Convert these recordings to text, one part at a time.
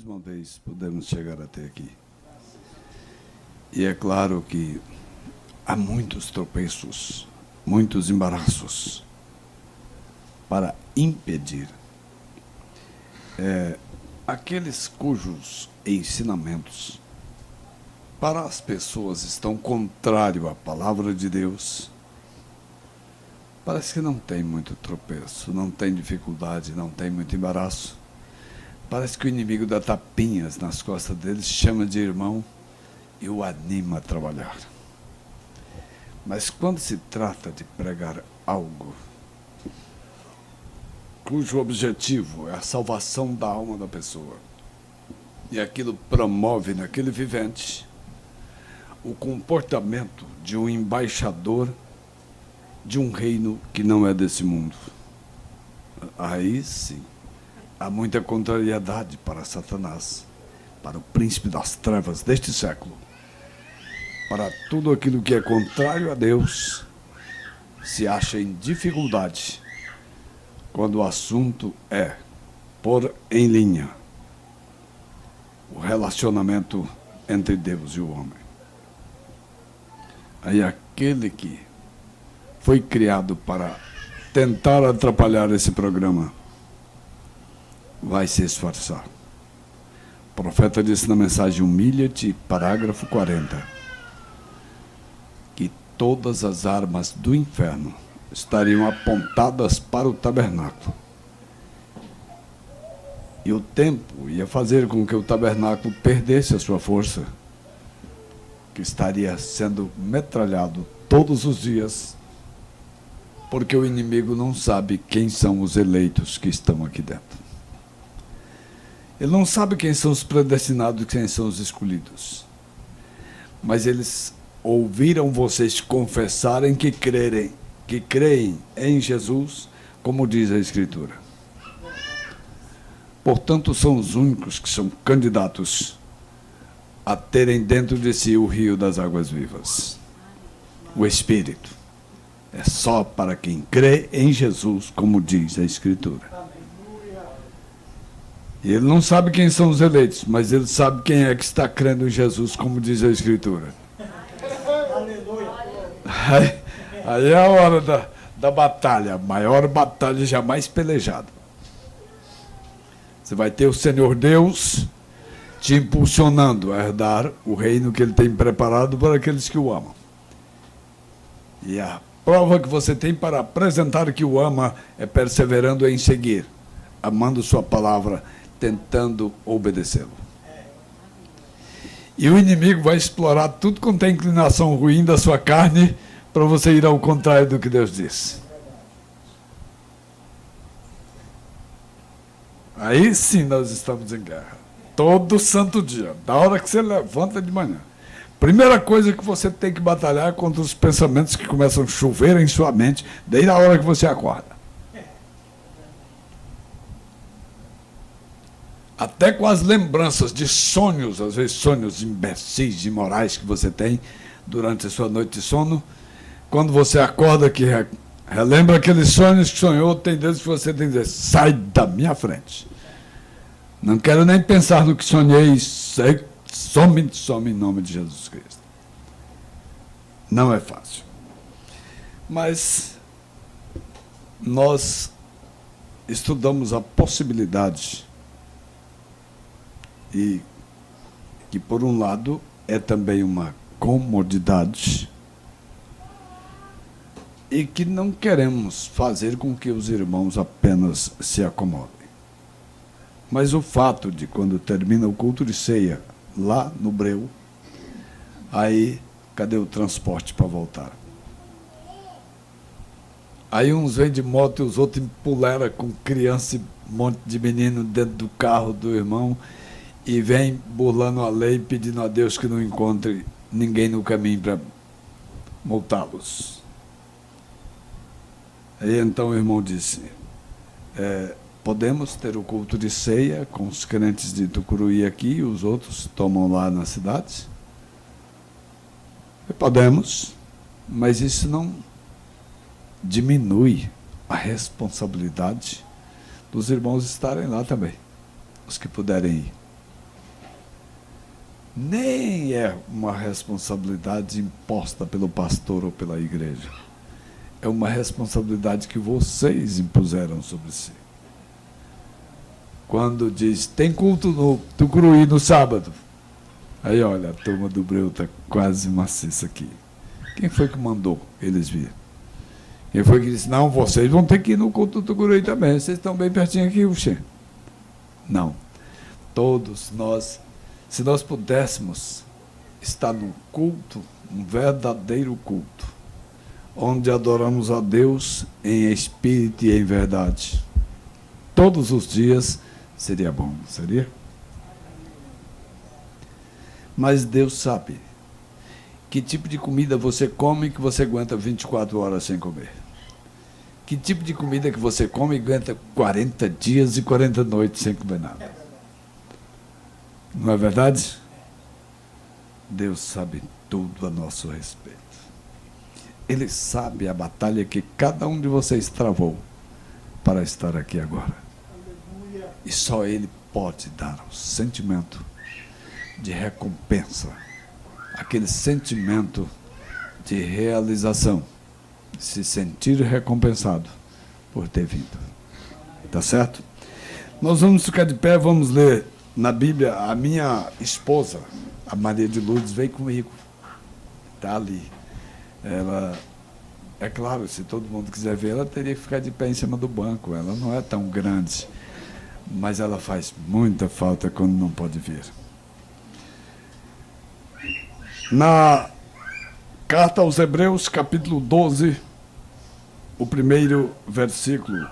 mais uma vez podemos chegar até aqui. E é claro que há muitos tropeços, muitos embaraços para impedir aqueles cujos ensinamentos para as pessoas estão contrários à palavra de Deus. Parece que não tem muito tropeço, não tem dificuldade, não tem muito embaraço. Parece que o inimigo dá tapinhas nas costas deles, chama de irmão e o anima a trabalhar. Mas quando se trata de pregar algo cujo objetivo é a salvação da alma da pessoa, e aquilo promove naquele vivente o comportamento de um embaixador de um reino que não é desse mundo, aí sim há muita contrariedade para Satanás, para o príncipe das trevas deste século, para tudo aquilo que é contrário a Deus, se acha em dificuldade quando o assunto é pôr em linha o relacionamento entre Deus e o homem. Aí aquele que foi criado para tentar atrapalhar esse programa vai se esforçar. O profeta disse na mensagem Humilha-te, parágrafo 40, que todas as armas do inferno estariam apontadas para o tabernáculo. E o tempo ia fazer com que o tabernáculo perdesse a sua força, que estaria sendo metralhado todos os dias, porque o inimigo não sabe quem são os eleitos que estão aqui dentro. Ele não sabe quem são os predestinados e quem são os escolhidos. Mas eles ouviram vocês confessarem que creem em Jesus, como diz a Escritura. Portanto, são os únicos que são candidatos a terem dentro de si o rio das águas vivas. O Espírito é só para quem crê em Jesus, como diz a Escritura. E ele não sabe quem são os eleitos, mas ele sabe quem é que está crendo em Jesus, como diz a Escritura. Aí é a hora da batalha, a maior batalha jamais pelejada. Você vai ter o Senhor Deus te impulsionando a herdar o reino que Ele tem preparado para aqueles que o amam. E a prova que você tem para apresentar que o ama é perseverando em seguir, amando sua palavra, tentando obedecê-lo. E o inimigo vai explorar tudo quanto é inclinação ruim da sua carne para você ir ao contrário do que Deus disse. Aí sim nós estamos em guerra. Todo santo dia, da hora que você levanta de manhã. Primeira coisa que você tem que batalhar é contra os pensamentos que começam a chover em sua mente desde a hora que você acorda. Até com as lembranças de sonhos, às vezes sonhos imbecis, imorais que você tem durante a sua noite de sono, quando você acorda que relembra aqueles sonhos que sonhou, tem deles que você tem que dizer, sai da minha frente. Não quero nem pensar no que sonhei, some em nome de Jesus Cristo. Não é fácil. Mas nós estudamos a possibilidade e que, por um lado, é também uma comodidade e que não queremos fazer com que os irmãos apenas se acomodem. Mas o fato de, quando termina o culto de ceia, lá no breu, aí, cadê o transporte para voltar? Aí uns vêm de moto e os outros empuleram com criança e um monte de menino dentro do carro do irmão, e vem burlando a lei, pedindo a Deus que não encontre ninguém no caminho para multá-los. Aí então o irmão disse, podemos ter o culto de ceia com os crentes de Tucuruí aqui, e os outros tomam lá na cidade? Podemos, mas isso não diminui a responsabilidade dos irmãos estarem lá também, os que puderem ir. Nem é uma responsabilidade imposta pelo pastor ou pela igreja. É uma responsabilidade que vocês impuseram sobre si. Quando diz, tem culto no Tucuruí no sábado. Aí olha, a turma do Breu está quase maciça aqui. Quem foi que mandou eles virem? Quem foi que disse, não, vocês vão ter que ir no culto do Tucuruí também, vocês estão bem pertinho aqui, Uxê. Não. Todos nós, se nós pudéssemos estar num culto, um verdadeiro culto, onde adoramos a Deus em espírito e em verdade, todos os dias, seria bom, não seria? Mas Deus sabe que tipo de comida você come que você aguenta 24 horas sem comer. Que tipo de comida que você come e aguenta 40 dias e 40 noites sem comer nada. Não é verdade? Deus sabe tudo a nosso respeito. Ele sabe a batalha que cada um de vocês travou para estar aqui agora. E só Ele pode dar o sentimento de recompensa, aquele sentimento de realização, de se sentir recompensado por ter vindo. Tá certo? Nós vamos ficar de pé, vamos ler na Bíblia. A minha esposa, a Maria de Lourdes, veio comigo. Está ali. Ela, é claro, se todo mundo quiser ver, ela teria que ficar de pé em cima do banco. Ela não é tão grande, mas ela faz muita falta quando não pode vir. Na carta aos Hebreus, capítulo 12, o primeiro versículo,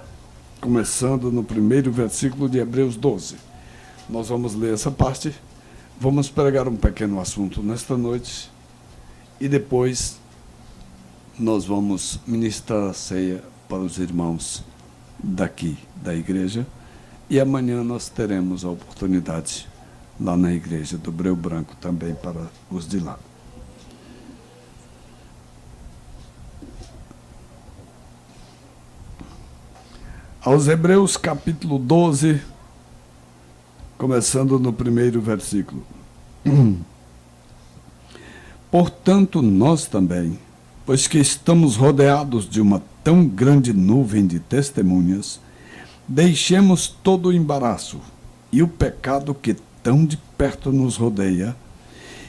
começando no primeiro versículo de Hebreus 12. Nós vamos ler essa parte, vamos pregar um pequeno assunto nesta noite e depois nós vamos ministrar a ceia para os irmãos daqui da igreja e amanhã nós teremos a oportunidade lá na igreja do Breu Branco também para os de lá. Aos Hebreus capítulo 12, começando no primeiro versículo. Portanto, nós também, pois que estamos rodeados de uma tão grande nuvem de testemunhas, deixemos todo o embaraço e o pecado que tão de perto nos rodeia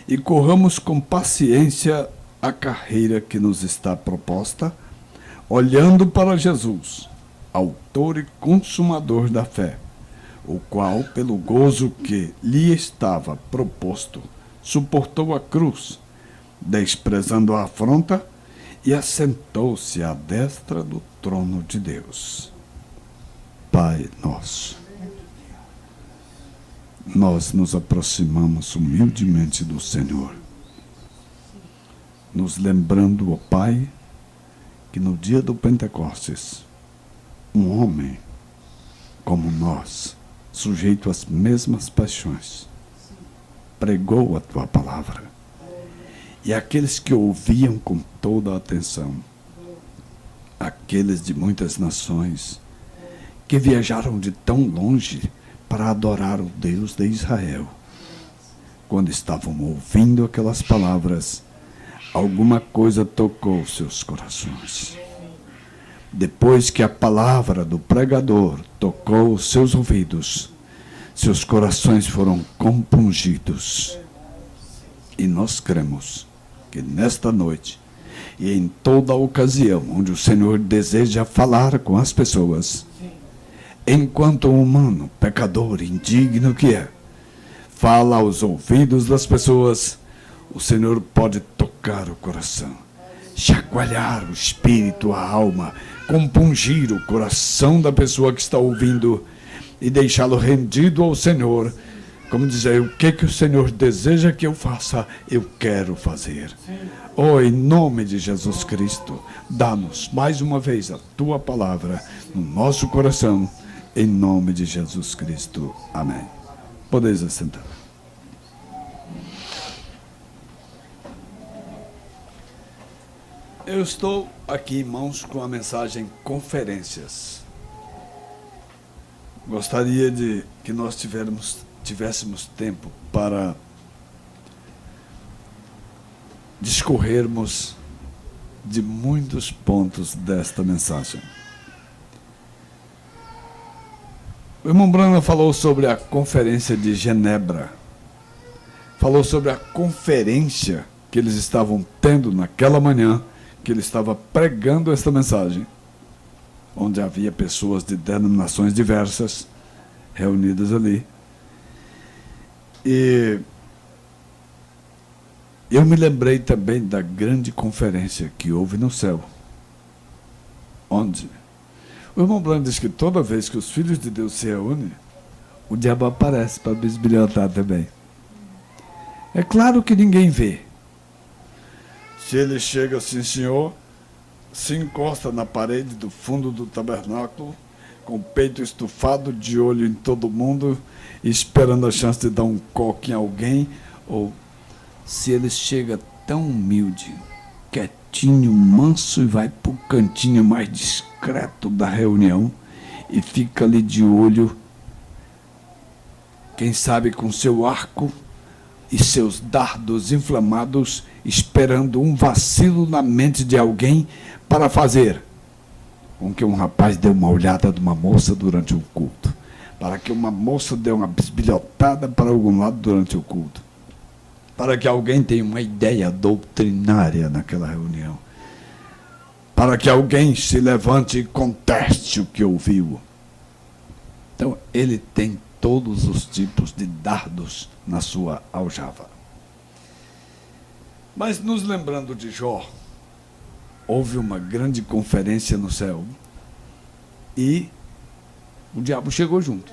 e corramos com paciência a carreira que nos está proposta, olhando para Jesus, autor e consumador da fé, o qual, pelo gozo que lhe estava proposto, suportou a cruz, desprezando a afronta, e assentou-se à destra do trono de Deus. Pai nosso, nós nos aproximamos humildemente do Senhor, nos lembrando, ó Pai, que no dia do Pentecostes, um homem como nós, sujeito às mesmas paixões, pregou a tua palavra. E aqueles que ouviam com toda a atenção, aqueles de muitas nações, que viajaram de tão longe para adorar o Deus de Israel, quando estavam ouvindo aquelas palavras, alguma coisa tocou seus corações. Depois que a palavra do pregador tocou os seus ouvidos, seus corações foram compungidos. E nós cremos que nesta noite e em toda ocasião onde o Senhor deseja falar com as pessoas, enquanto um humano, pecador, indigno que é, fala aos ouvidos das pessoas, o Senhor pode tocar o coração, chacoalhar o espírito, a alma, compungir o coração da pessoa que está ouvindo e deixá-lo rendido ao Senhor, como dizer, o que o Senhor deseja que eu faça, eu quero fazer. Oh, em nome de Jesus Cristo, dá-nos mais uma vez a tua palavra no nosso coração, em nome de Jesus Cristo. Amém. Podeis assentar. Eu estou aqui, irmãos, com a mensagem Conferências. Gostaria de que nós tivéssemos tempo para discorrermos de muitos pontos desta mensagem. O irmão Branham falou sobre a conferência de Genebra, falou sobre a conferência que eles estavam tendo naquela manhã, que ele estava pregando esta mensagem, onde havia pessoas de denominações diversas reunidas ali. E eu me lembrei também da grande conferência que houve no céu, onde o irmão Branham diz que toda vez que os filhos de Deus se reúnem, o diabo aparece para bisbilhotar também. É claro que ninguém vê. Se ele chega assim, senhor, se encosta na parede do fundo do tabernáculo, com o peito estufado, de olho em todo mundo, esperando a chance de dar um coque em alguém, ou se ele chega tão humilde, quietinho, manso, e vai para o cantinho mais discreto da reunião e fica ali de olho, quem sabe com seu arco e seus dardos inflamados, esperando um vacilo na mente de alguém para fazer com que um rapaz dê uma olhada numa moça durante o culto, para que uma moça dê uma bisbilhotada para algum lado durante o culto, para que alguém tenha uma ideia doutrinária naquela reunião, para que alguém se levante e conteste o que ouviu. Então, ele tem todos os tipos de dardos na sua aljava. Mas, nos lembrando de Jó, houve uma grande conferência no céu e o diabo chegou junto.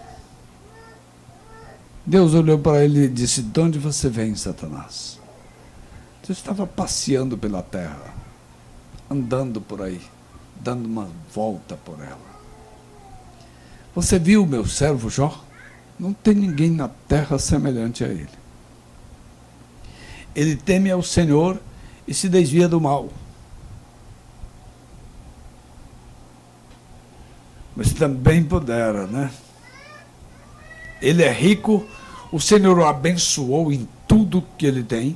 Deus olhou para ele e disse: de onde você vem, Satanás? Você estava passeando pela terra, andando por aí, dando uma volta por ela. Você viu o meu servo Jó? Não tem ninguém na terra semelhante a ele. Ele teme ao Senhor e se desvia do mal. Mas também pudera, né? Ele é rico, o Senhor o abençoou em tudo que ele tem,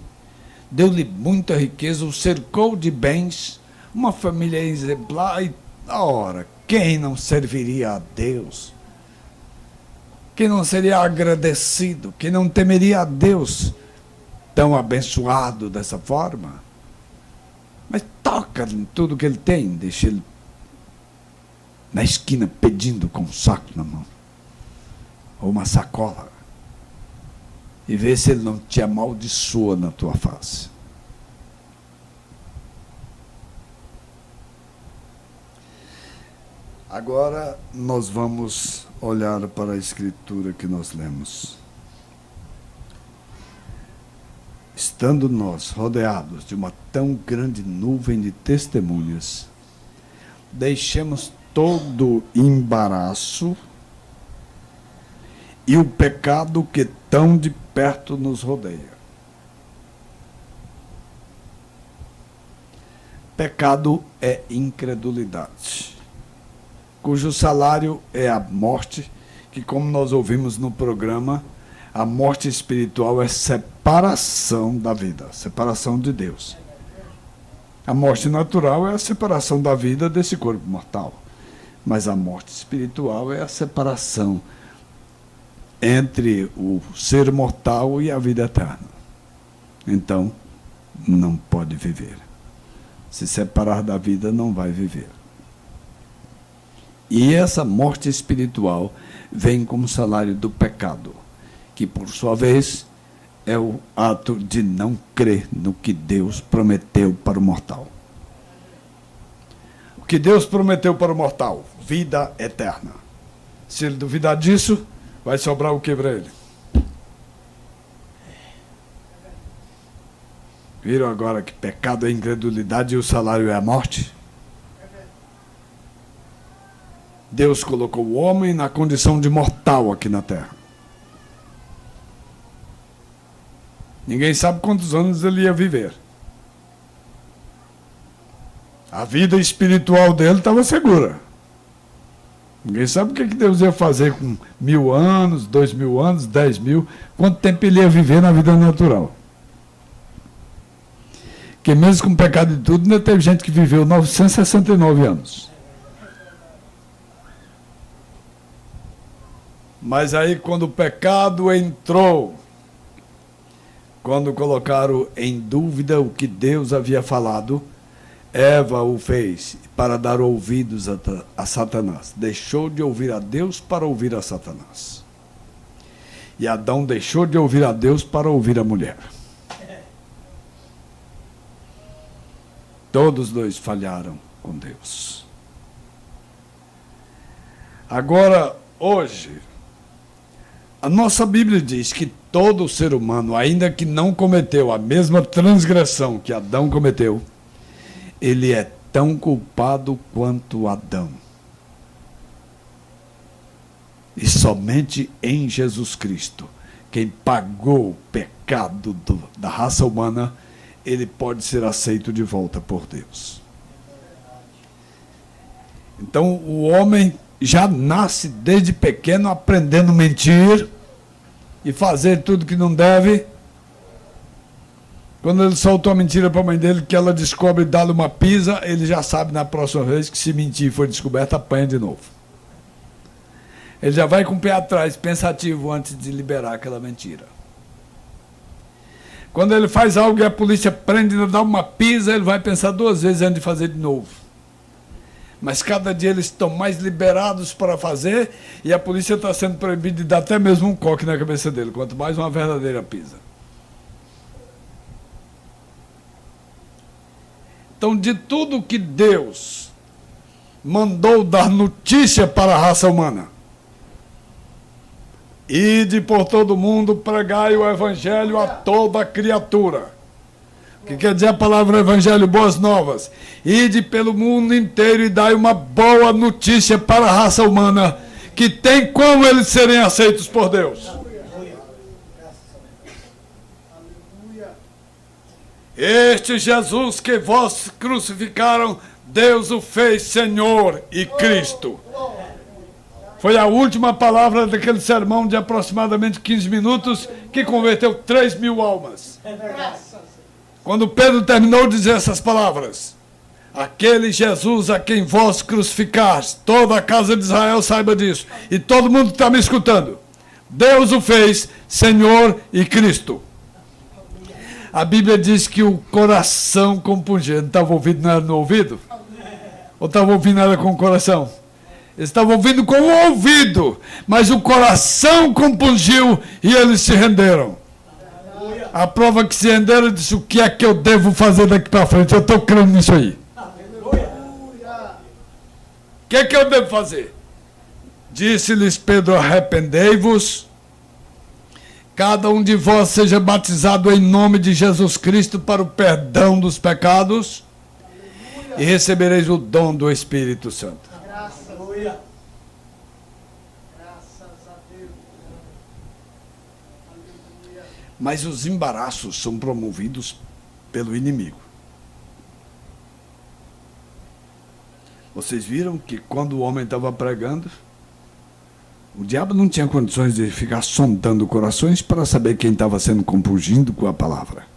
deu-lhe muita riqueza, o cercou de bens, uma família exemplar, e, ora, quem não serviria a Deus? Quem não seria agradecido? Quem não temeria a Deus tão abençoado dessa forma? Mas toca em tudo que ele tem, deixa ele na esquina pedindo com um saco na mão, ou uma sacola, e vê se ele não te amaldiçoa na tua face. Agora nós vamos olhar para a escritura que nós lemos. Estando nós rodeados de uma tão grande nuvem de testemunhas, deixemos todo embaraço e o pecado que tão de perto nos rodeia. Pecado é incredulidade, cujo salário é a morte, que, como nós ouvimos no programa, a morte espiritual é separação da vida, separação de Deus. A morte natural é a separação da vida desse corpo mortal, mas a morte espiritual é a separação entre o ser mortal e a vida eterna. Então, não pode viver. Se separar da vida, não vai viver. E essa morte espiritual vem como salário do pecado, que, por sua vez, é o ato de não crer no que Deus prometeu para o mortal. O que Deus prometeu para o mortal? Vida eterna. Se ele duvidar disso, vai sobrar o que para ele? Viram agora que pecado é incredulidade e o salário é a morte? Deus colocou o homem na condição de mortal aqui na terra. Ninguém sabe quantos anos ele ia viver. A vida espiritual dele estava segura. Ninguém sabe o que Deus ia fazer com 1000 anos, 2000 anos, 10.000, quanto tempo ele ia viver na vida natural. Porque mesmo com pecado e tudo, ainda teve gente que viveu 969 anos. Mas aí quando o pecado entrou, quando colocaram em dúvida o que Deus havia falado, Eva o fez para dar ouvidos a Satanás. Deixou de ouvir a Deus para ouvir a Satanás. E Adão deixou de ouvir a Deus para ouvir a mulher. Todos dois falharam com Deus. Agora, hoje, a nossa Bíblia diz que todo ser humano, ainda que não cometeu a mesma transgressão que Adão cometeu, ele é tão culpado quanto Adão. E somente em Jesus Cristo, quem pagou o pecado da raça humana, ele pode ser aceito de volta por Deus. Então, o homem já nasce desde pequeno aprendendo a mentir e fazer tudo que não deve. Quando ele soltou a mentira para a mãe dele, que ela descobre e dá-lhe uma pisa, ele já sabe na próxima vez que se mentir e for descoberto, apanha de novo. Ele já vai com o pé atrás, pensativo, antes de liberar aquela mentira. Quando ele faz algo e a polícia prende e dá uma pisa, ele vai pensar 2 vezes antes de fazer de novo. Mas cada dia eles estão mais liberados para fazer e a polícia está sendo proibida de dar até mesmo um coque na cabeça dele, quanto mais uma verdadeira pisa. Então, de tudo que Deus mandou dar notícia para a raça humana, ide por todo mundo, pregai o evangelho a toda criatura. O que quer dizer a palavra evangelho? Boas novas. Ide pelo mundo inteiro e dai uma boa notícia para a raça humana, que tem como eles serem aceitos por Deus. Este Jesus que vós crucificaram, Deus o fez Senhor e Cristo. Foi a última palavra daquele sermão de aproximadamente 15 minutos que converteu 3.000 almas. Quando Pedro terminou de dizer essas palavras, aquele Jesus a quem vós crucificaste, toda a casa de Israel saiba disso, e todo mundo está me escutando, Deus o fez Senhor e Cristo. A Bíblia diz que o coração compungia. Não estava ouvindo nada no ouvido? Ou estava ouvindo nada com o coração? Eles estavam ouvindo com o ouvido, mas o coração compungiu e eles se renderam. A prova que se renderam disse: o que é que eu devo fazer daqui para frente? Eu estou crendo nisso aí. O que é que eu devo fazer? Disse-lhes Pedro: arrependei-vos, cada um de vós seja batizado em nome de Jesus Cristo para o perdão dos pecados, e recebereis o dom do Espírito Santo. Mas os embaraços são promovidos pelo inimigo. Vocês viram que quando o homem estava pregando, o diabo não tinha condições de ficar sondando corações para saber quem estava sendo compungido com a palavra.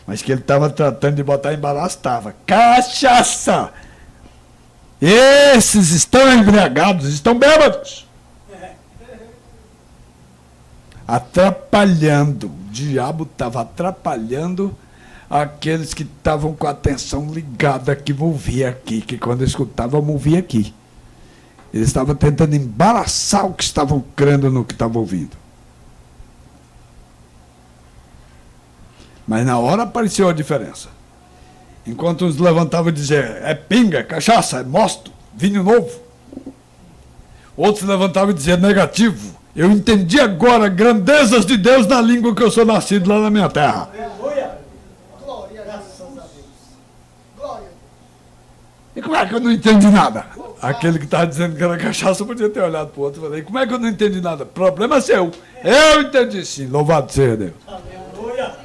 Mas que ele estava tratando de botar embaraço, estava. Cachaça! Esses estão embriagados, estão bêbados. Atrapalhando. O diabo estava atrapalhando aqueles que estavam com a atenção ligada, que ouvia aqui, que quando escutavam, ouvia aqui. Eles estavam tentando embaraçar o que estavam crendo no que estavam ouvindo. Mas na hora apareceu a diferença. Enquanto uns levantavam e diziam: é pinga, é cachaça, é mosto, vinho novo. Outros levantavam e diziam: negativo. Eu entendi agora grandezas de Deus na língua que eu sou nascido lá na minha terra. Aleluia! Glória, graças a Deus. Glória. E como é que eu não entendi nada? Aquele que estava dizendo que era cachaça podia ter olhado para o outro e falei: como é que eu não entendi nada? Problema seu. Eu entendi sim. Louvado seja Deus. Aleluia!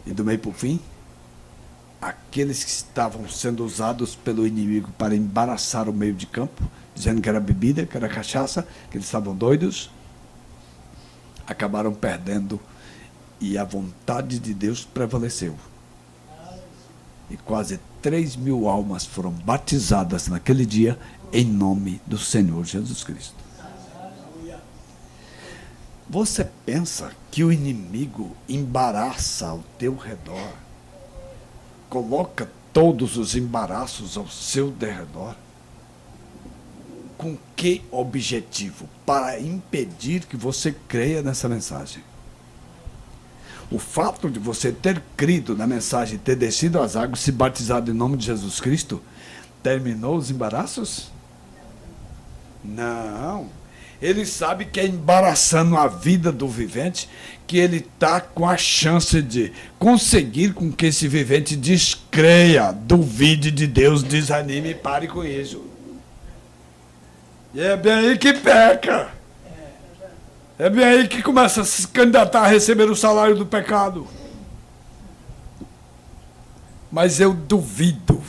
E do meio para o fim, aqueles que estavam sendo usados pelo inimigo para embaraçar o meio de campo, dizendo que era bebida, que era cachaça, que eles estavam doidos, acabaram perdendo E a vontade de Deus prevaleceu. E quase 3.000 almas foram batizadas naquele dia em nome do Senhor Jesus Cristo. Você pensa que o inimigo embaraça ao teu redor, coloca todos os embaraços ao seu derredor? Com que objetivo? Para impedir que você creia nessa mensagem. O fato de você ter crido na mensagem, ter descido as águas, se batizado em nome de Jesus Cristo, terminou os embaraços? Não. Ele sabe que é embaraçando a vida do vivente que ele está com a chance de conseguir com que esse vivente descreia, duvide de Deus, desanime e pare com isso. E é bem aí que peca. É bem aí que começa a se candidatar a receber o salário do pecado. Mas eu duvido,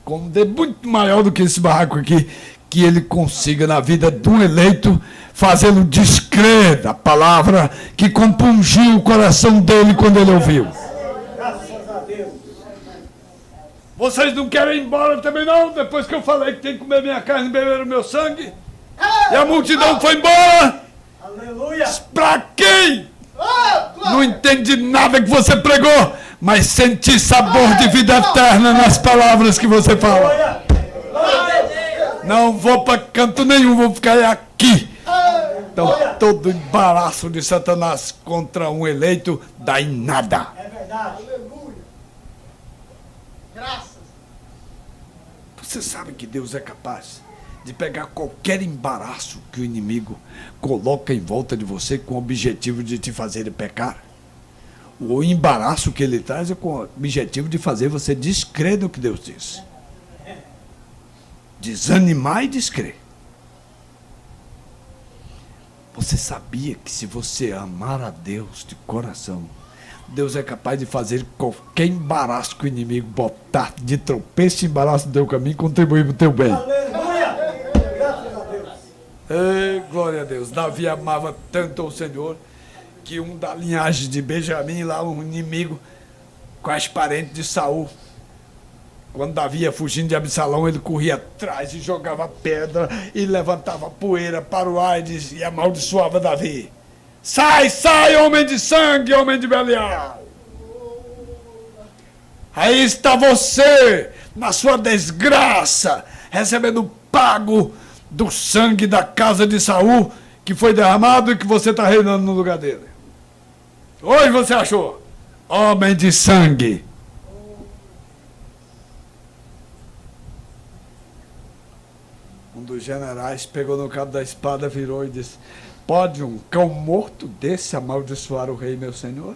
com um dedo muito maior do que esse barraco aqui, que ele consiga na vida de um eleito fazê-lo descrer da palavra que compungiu o coração dele quando ele ouviu. Graças a Deus. Vocês não querem ir embora também não? Depois que eu falei que tem que comer minha carne e beber o meu sangue? E a multidão foi embora? Aleluia. Pra quem? Não entendi nada que você pregou, mas senti sabor de vida eterna nas palavras que você fala. Não vou para canto nenhum, vou ficar aqui. Então, todo embaraço de Satanás contra um eleito dá em nada. É verdade. Aleluia. Graças. Você sabe que Deus é capaz de pegar qualquer embaraço que o inimigo coloca em volta de você com o objetivo de te fazer pecar. O embaraço que ele traz é com o objetivo de fazer você descrer no que Deus diz. Desanimar e descrer. Você sabia que se você amar a Deus de coração, Deus é capaz de fazer qualquer embaraço que o inimigo botar de tropeço e embaraço do teu caminho e contribuir para o teu bem. Aleluia. Graças a Deus. Ei, glória a Deus. Davi amava tanto ao Senhor que um da linhagem de Benjamim, lá um inimigo, quase parente de Saul, quando Davi ia fugindo de Absalão, ele corria atrás e jogava pedra e levantava poeira para o ar e amaldiçoava Davi. Sai, sai, homem de sangue, homem de Belial. Aí está você, na sua desgraça, recebendo o pago do sangue da casa de Saul, que foi derramado e que você está reinando no lugar dele. Hoje você achou, homem de sangue. Um dos generais pegou no cabo da espada, virou e disse: pode um cão morto desse amaldiçoar o rei, meu senhor?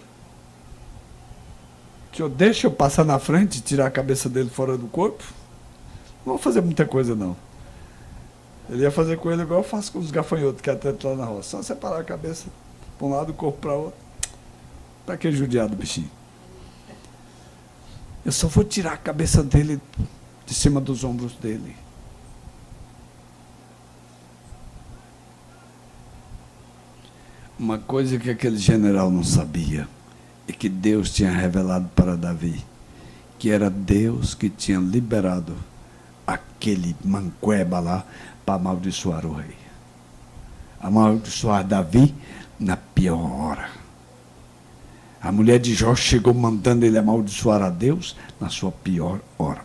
O senhor deixa eu passar na frente e tirar a cabeça dele fora do corpo? Não vou fazer muita coisa, não. Ele ia fazer com ele igual eu faço com os gafanhotos que até lá na roça. Só separar a cabeça para um lado e o corpo para o outro. Para que judiado, bichinho? Eu só vou tirar a cabeça dele de cima dos ombros dele. Uma coisa que aquele general não sabia e que Deus tinha revelado para Davi, que era Deus que tinha liberado aquele manqueba lá para amaldiçoar o rei. Amaldiçoar Davi na pior hora. A mulher de Jó chegou mandando ele amaldiçoar a Deus na sua pior hora.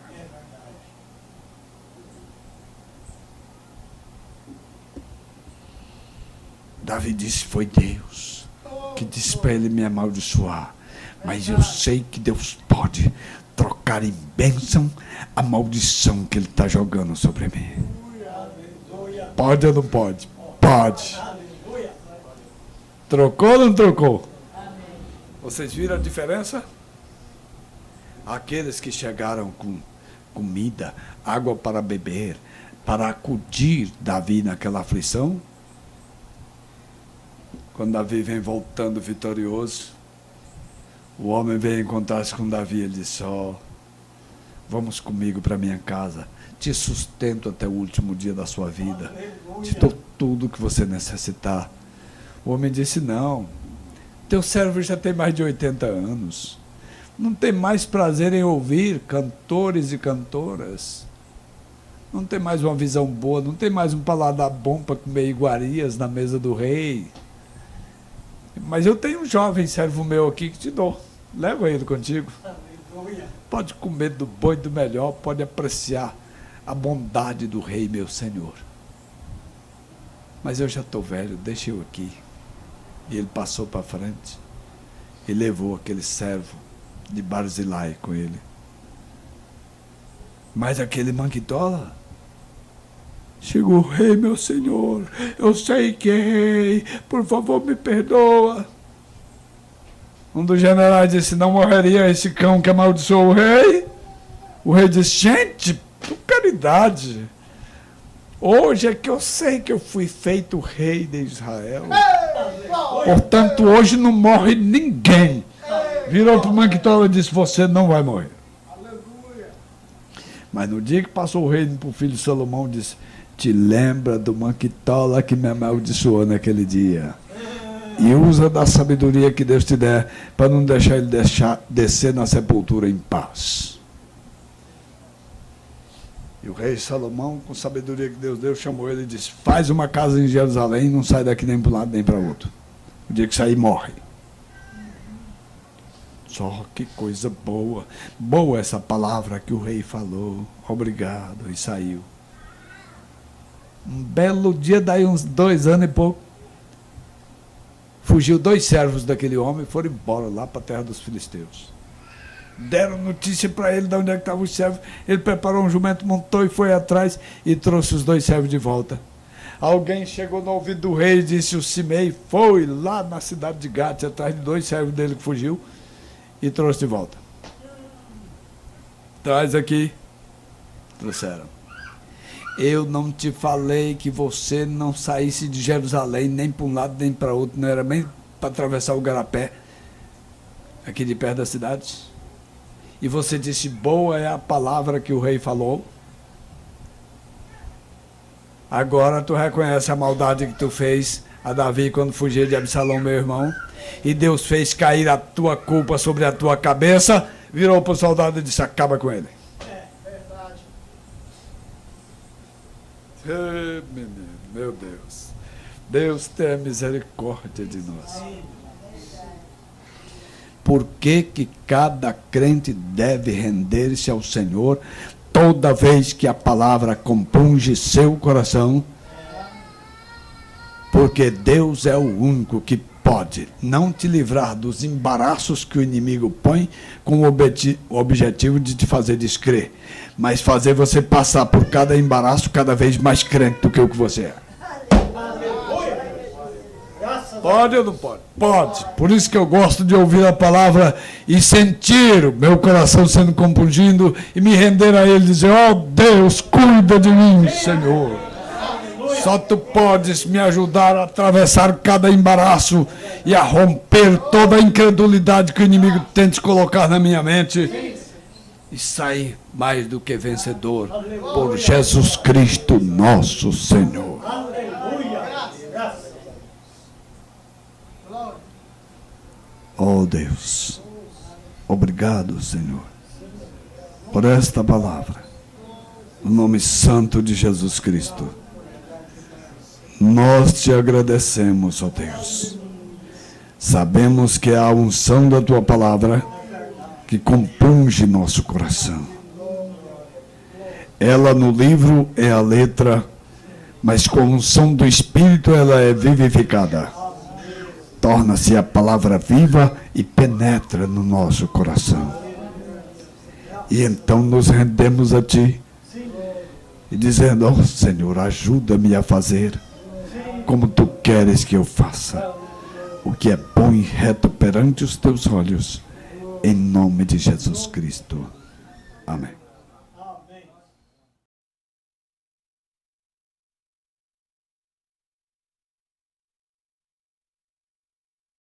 Davi disse: foi Deus que disse para ele me amaldiçoar. Mas eu sei que Deus pode trocar em bênção a maldição que ele está jogando sobre mim. Pode ou não pode? Pode. Trocou ou não trocou? Vocês viram a diferença? Aqueles que chegaram com comida, água para beber, para acudir Davi naquela aflição. Quando Davi vem voltando vitorioso, o homem vem encontrar-se com Davi. Ele disse: vamos comigo para minha casa, te sustento até o último dia da sua vida, te dou tudo o que você necessitar. O homem disse: não, Teu servo já tem mais de 80 anos. Não tem mais prazer em ouvir cantores e cantoras. Não tem mais uma visão boa, não tem mais um paladar bom para comer iguarias na mesa do rei. Mas eu tenho um jovem servo meu aqui que te dou. Leva ele contigo. Pode comer do bom e do melhor, pode apreciar a bondade do rei, meu senhor. Mas eu já estou velho, deixa eu aqui. E ele passou para frente e levou aquele servo de Barzilai com ele. Mas aquele manquitola chegou: rei, meu senhor, eu sei que errei, por favor me perdoa. Um dos generais disse: não morreria esse cão que amaldiçoou o rei? O rei disse: gente, por caridade, hoje é que eu sei que eu fui feito rei de Israel. Portanto, hoje não morre ninguém. Virou para o manquitola e disse: você não vai morrer. Mas no dia que passou o reino para o filho de Salomão, disse: te lembra do manquitola que me amaldiçoou naquele dia. E usa da sabedoria que Deus te der para não deixar ele descer na sepultura em paz. E o rei Salomão, com a sabedoria que Deus deu, chamou ele e disse: faz uma casa em Jerusalém, não sai daqui nem para um lado nem para outro. O dia que sair, morre. Só que coisa boa. Boa essa palavra que o rei falou. Obrigado. E saiu. Um belo dia, daí uns 2 anos e pouco, fugiu 2 servos daquele homem e foram embora lá para a terra dos filisteus. Deram notícia para ele de onde é que estavam os servos. Ele preparou um jumento, montou e foi atrás e trouxe os 2 servos de volta. Alguém chegou no ouvido do rei e disse: o Simei foi lá na cidade de Gate atrás de 2 servos dele que fugiu e trouxe de volta. Traz aqui. Trouxeram. Eu não te falei que você não saísse de Jerusalém nem para um lado nem para outro, não era nem para atravessar o Garapé, aqui de perto da cidade? E você disse: boa é a palavra que o rei falou. Agora tu reconhece a maldade que tu fez a Davi quando fugia de Absalão, meu irmão, e Deus fez cair a tua culpa sobre a tua cabeça. Virou para o soldado e disse: acaba com ele. Menino, meu Deus. Deus tenha misericórdia de nós. Por que que cada crente deve render-se ao Senhor toda vez que a palavra compunge seu coração? Porque Deus é o único que pode não te livrar dos embaraços que o inimigo põe com o objetivo de te fazer descrer, mas fazer você passar por cada embaraço cada vez mais crente do que o que você é. Pode ou não pode? Pode. Por isso que eu gosto de ouvir a palavra e sentir o meu coração sendo compungido e me render a ele e dizer: ó Deus, cuida de mim, Senhor. Só tu podes me ajudar a atravessar cada embaraço e a romper toda a incredulidade que o inimigo tente colocar na minha mente e sair mais do que vencedor por Jesus Cristo, nosso Senhor. Oh Deus, obrigado, Senhor, por esta palavra, no nome santo de Jesus Cristo. Nós te agradecemos, ó Deus. Sabemos que a unção da tua palavra que compunge nosso coração. Ela no livro é a letra, mas com a unção do Espírito ela é vivificada. Torna-se a palavra viva e penetra no nosso coração. E então nos rendemos a ti e dizendo: ó Senhor, ajuda-me a fazer como tu queres que eu faça, o que é bom e reto perante os teus olhos, em nome de Jesus Cristo. Amém.